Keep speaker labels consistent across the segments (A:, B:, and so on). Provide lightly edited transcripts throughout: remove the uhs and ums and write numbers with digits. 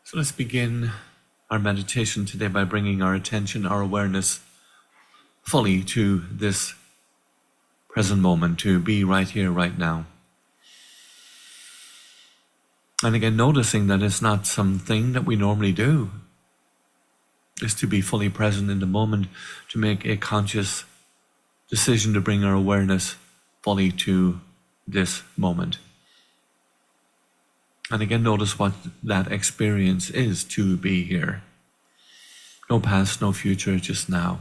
A: So let's begin our meditation today by bringing our attention, our awareness fully to this present moment, to be right here, right now. And again, noticing that it's not something that we normally do. It's to be fully present in the moment, to make a conscious decision to bring our awareness fully to this moment. And again, notice what that experience is to be here. No past, no future, just now.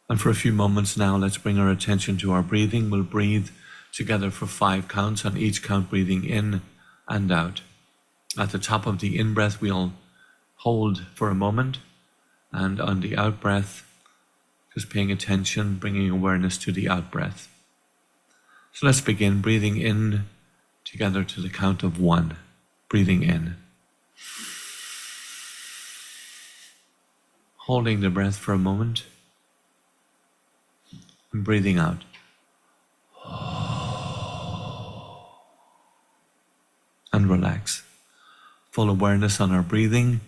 A: And for a few moments now, let's bring our attention to our breathing. We'll breathe together for 5 counts, on each count breathing in and out. At the top of the in-breath, we'll hold for a moment, and on the out-breath, just paying attention, bringing awareness to the out-breath. So let's begin breathing in together to the count of 1. Breathing in. Holding the breath for a moment. And breathing out. And relax. Full awareness on our breathing.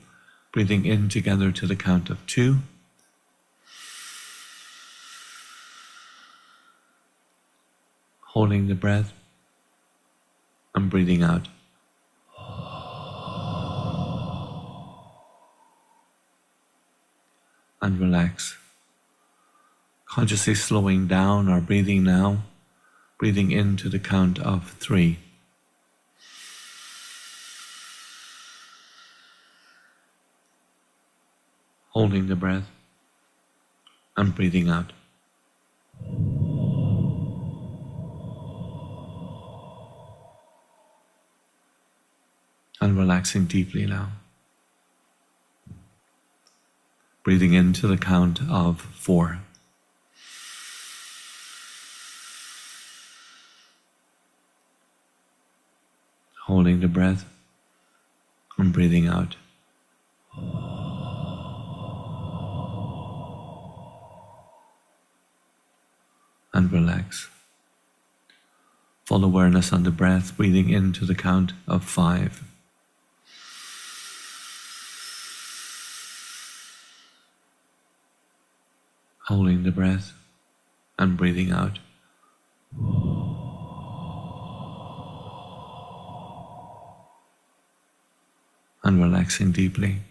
A: Breathing in together to the count of 2. Holding the breath and breathing out. And relax. Consciously slowing down our breathing now, breathing in to the count of 3. Holding the breath and breathing out. And relaxing deeply now. Breathing in to the count of 4. Holding the breath and breathing out. And relax. Full awareness on the breath, breathing in to the count of 5. Holding the breath and breathing out. And relaxing deeply.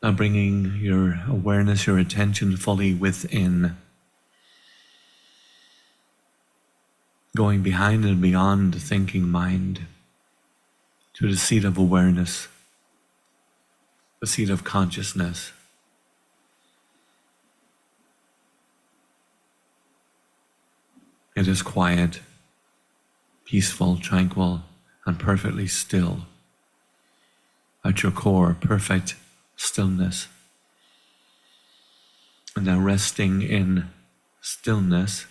A: Now bringing your awareness, your attention fully within. Going behind and beyond the thinking mind to the seat of awareness, the seat of consciousness. It is quiet, peaceful, tranquil, and perfectly still. At your core, perfect stillness. And now resting in stillness,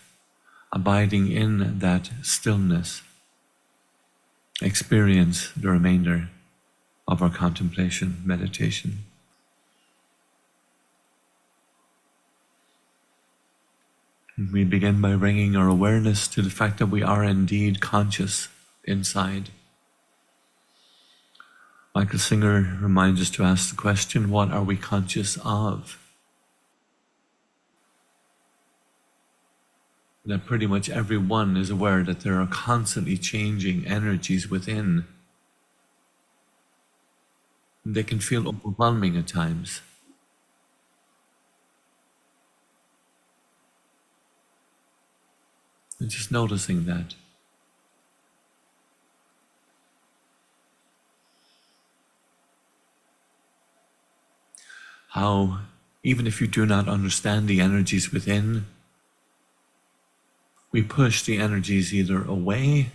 A: abiding in that stillness, experience the remainder of our contemplation, meditation. We begin by bringing our awareness to the fact that we are indeed conscious inside. Michael Singer reminds us to ask the question, what are we conscious of? That pretty much everyone is aware that there are constantly changing energies within. They can feel overwhelming at times. And just noticing that. How, even if you do not understand the energies within, we push the energies either away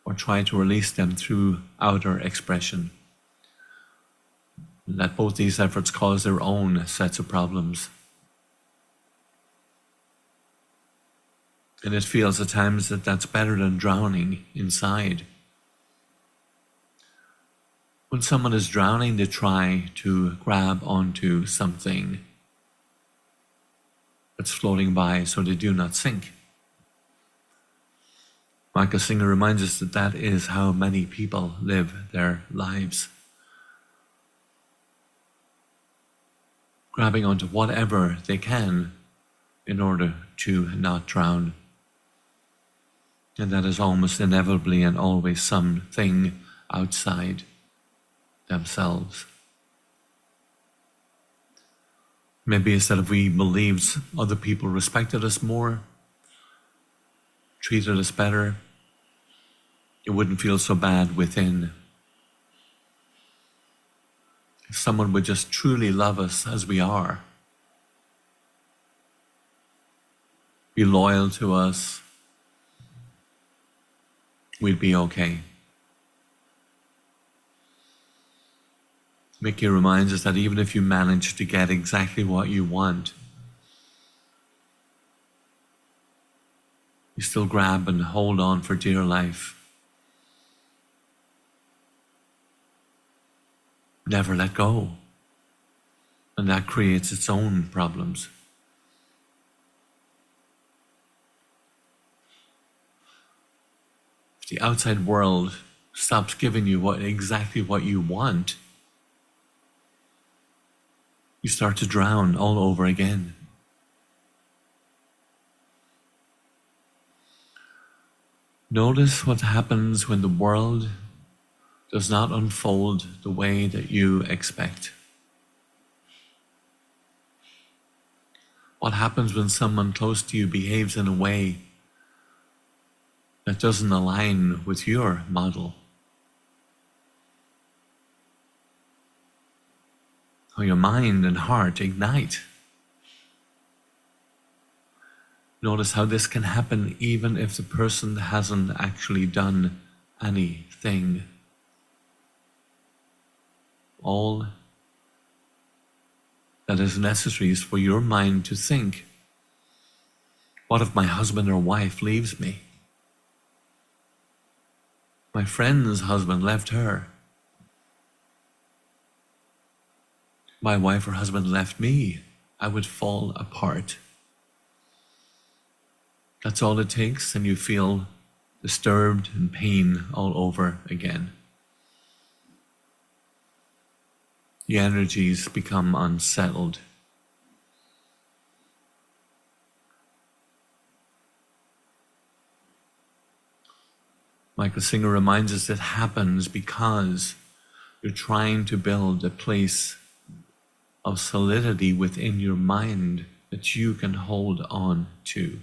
A: or try to release them through outer expression. That both these efforts cause their own sets of problems. And it feels at times that that's better than drowning inside. When someone is drowning, they try to grab onto something that's floating by so they do not sink. Michael Singer reminds us that that is how many people live their lives. Grabbing onto whatever they can in order to not drown. And that is almost inevitably and always something outside themselves. Maybe it's that if we believed other people respected us more, treated us better, it wouldn't feel so bad within. If someone would just truly love us as we are, be loyal to us, we'd be okay. Mickey reminds us that even if you manage to get exactly what you want, you still grab and hold on for dear life. Never let go. And that creates its own problems. If the outside world stops giving you exactly what you want, you start to drown all over again. Notice what happens when the world does not unfold the way that you expect. What happens when someone close to you behaves in a way that doesn't align with your model? How your mind and heart ignite. Notice how this can happen even if the person hasn't actually done anything. All that is necessary is for your mind to think, what if my husband or wife leaves me? My friend's husband left her. My wife or husband left me. I would fall apart. That's all it takes, and you feel disturbed and pain all over again. The energies become unsettled. Michael Singer reminds us it happens because you're trying to build a place of solidity within your mind that you can hold on to.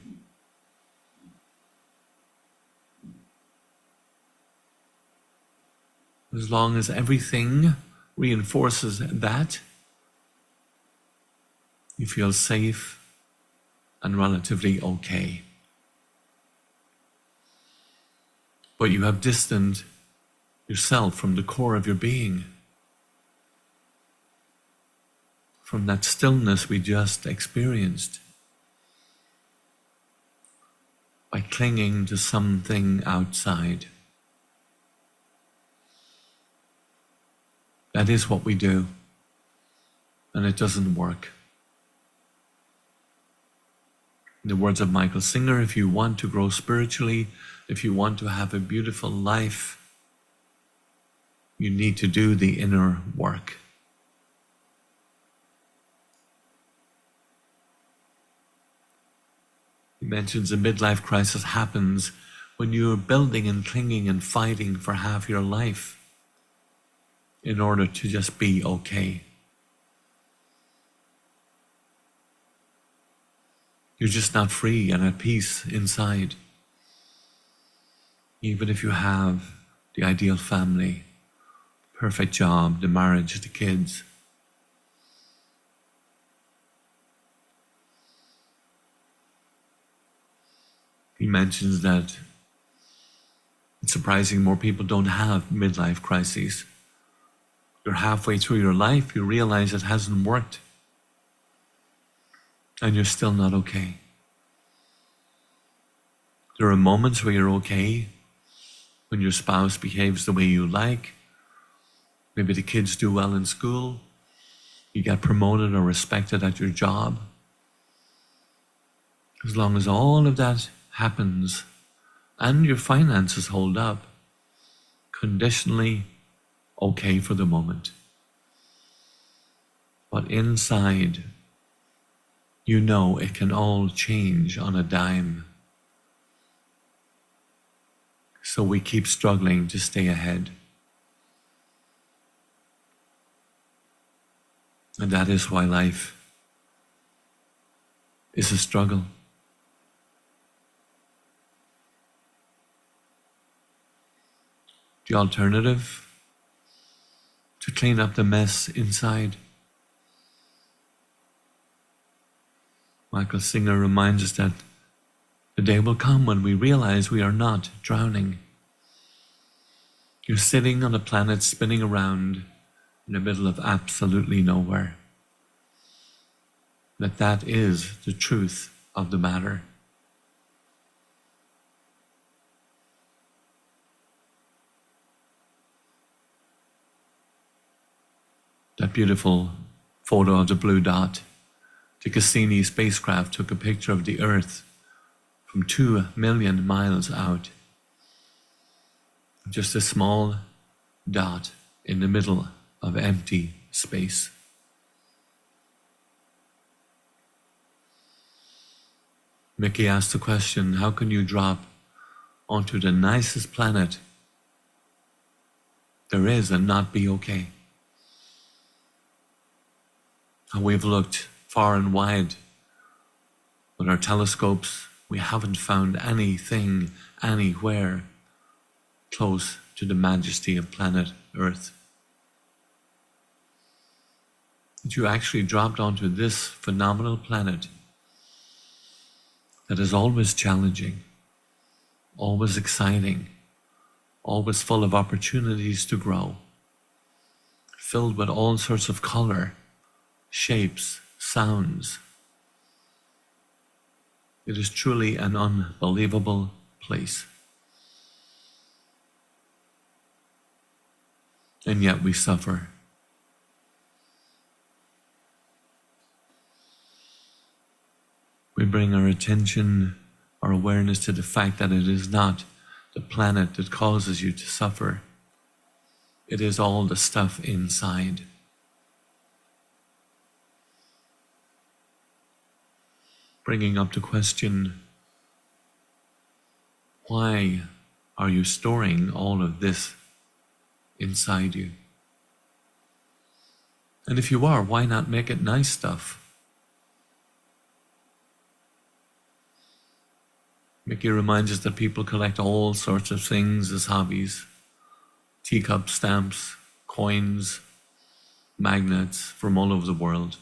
A: As long as everything reinforces that, you feel safe and relatively okay. But you have distanced yourself from the core of your being, from that stillness we just experienced, by clinging to something outside. That is what we do, and it doesn't work. In the words of Michael Singer, if you want to grow spiritually, if you want to have a beautiful life, you need to do the inner work. He mentions a midlife crisis happens when you're building and clinging and fighting for half your life in order to just be okay. You're just not free and at peace inside. Even if you have the ideal family, perfect job, the marriage, the kids. He mentions that it's surprising more people don't have midlife crises. You're halfway through your life, you realize it hasn't worked, and you're still not okay. There are moments where you're okay, when your spouse behaves the way you like, maybe the kids do well in school, you get promoted or respected at your job. As long as all of that happens and your finances hold up, conditionally okay for the moment. But inside, you know it can all change on a dime. So we keep struggling to stay ahead. And that is why life is a struggle. The alternative, to clean up the mess inside. Michael Singer reminds us that the day will come when we realize we are not drowning. You're sitting on a planet spinning around in the middle of absolutely nowhere. That is the truth of the matter. That beautiful photo of the blue dot. The Cassini spacecraft took a picture of the Earth from 2 million miles out. Just a small dot in the middle of empty space. Mickey asked the question, how can you drop onto the nicest planet there is and not be okay? And we've looked far and wide with our telescopes. We haven't found anything anywhere close to the majesty of planet Earth. That you actually dropped onto this phenomenal planet that is always challenging, always exciting, always full of opportunities to grow, filled with all sorts of color, shapes, sounds. It is truly an unbelievable place. And yet we suffer. We bring our attention, our awareness to the fact that it is not the planet that causes you to suffer. It is all the stuff inside. Bringing up the question, why are you storing all of this inside you? And if you are, why not make it nice stuff? Mickey reminds us that people collect all sorts of things as hobbies. Teacups, stamps, coins, magnets from all over the world.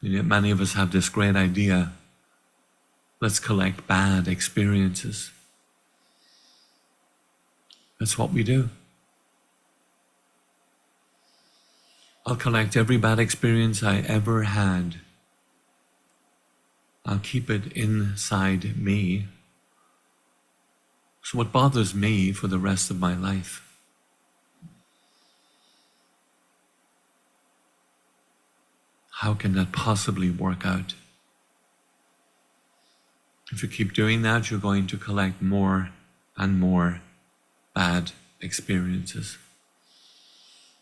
A: And yet many of us have this great idea, let's collect bad experiences. That's what we do. I'll collect every bad experience I ever had. I'll keep it inside me. So what bothers me for the rest of my life? How can that possibly work out? If you keep doing that, you're going to collect more and more bad experiences.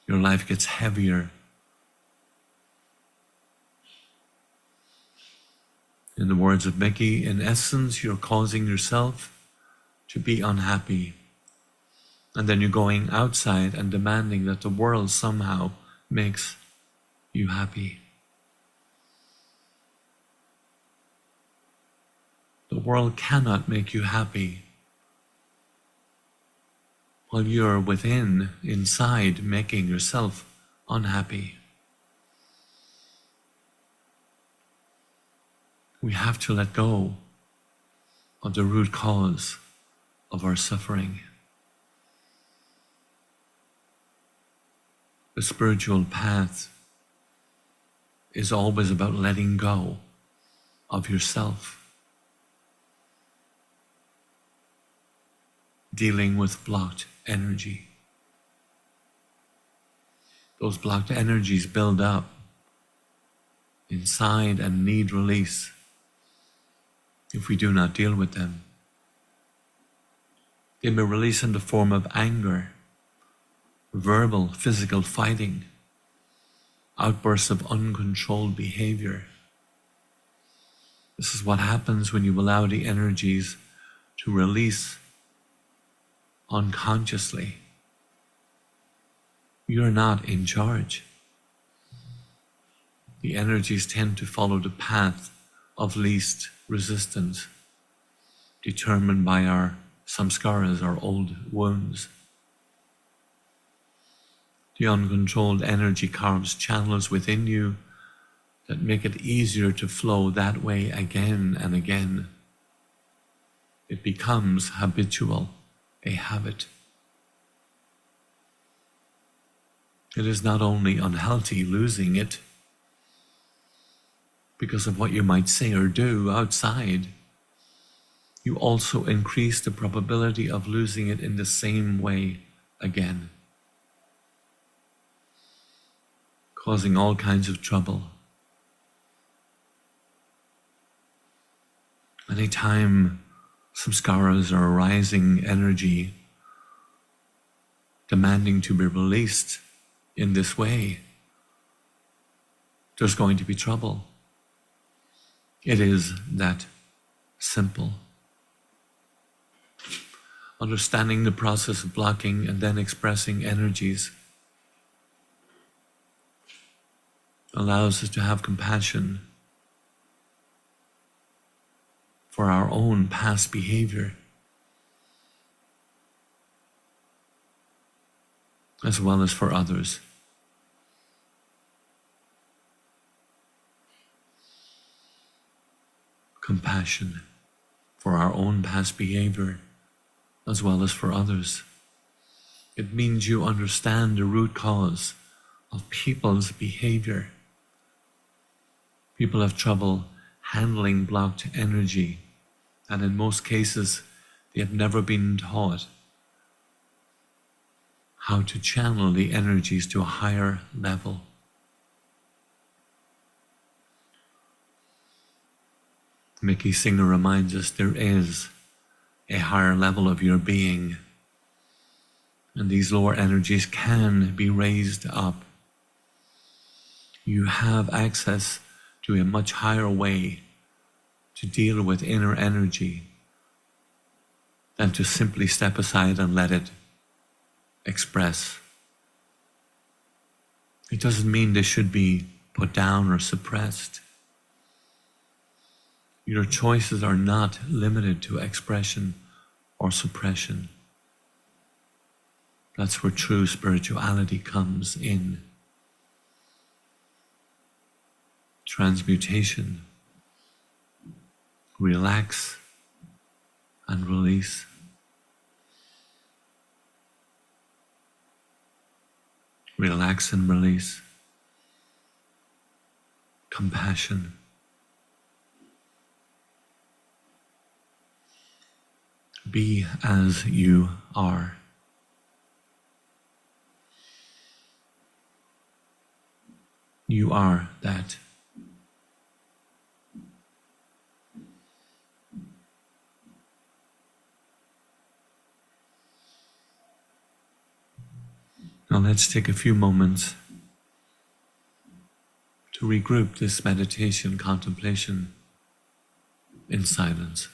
A: Your life gets heavier. In the words of Mickey, in essence, you're causing yourself to be unhappy. And then you're going outside and demanding that the world somehow makes you happy. The world cannot make you happy while you're within, inside, making yourself unhappy. We have to let go of the root cause of our suffering. The spiritual path is always about letting go of yourself, dealing with blocked energy. Those blocked energies build up inside and need release. if we do not deal with them. They may release in the form of anger, verbal, physical fighting, outbursts of uncontrolled behavior. This is what happens when you allow the energies to release unconsciously. You're not in charge. The energies tend to follow the path of least resistance, determined by our samskaras, our old wounds. The uncontrolled energy carves channels within you that make it easier to flow that way again and again. It becomes habitual, a habit. It is not only unhealthy losing it because of what you might say or do outside, you also increase the probability of losing it in the same way again, causing all kinds of trouble. Anytime samskaras are arising energy demanding to be released in this way, there's going to be trouble. It is that simple. Understanding the process of blocking and then expressing energies allows us to have compassion for our own past behavior, as well as for others. Compassion for our own past behavior, as well as for others. It means you understand the root cause of people's behavior. People have trouble handling blocked energy, and in most cases, they have never been taught how to channel the energies to a higher level. Mickey Singer reminds us there is a higher level of your being, and these lower energies can be raised up. You have access to a much higher way to deal with inner energy than to simply step aside and let it express. It doesn't mean they should be put down or suppressed. Your choices are not limited to expression or suppression. That's where true spirituality comes in. Transmutation. Relax and release. Relax and release. Compassion. Be as you are. You are that. Now let's take a few moments to regroup this meditation contemplation in silence.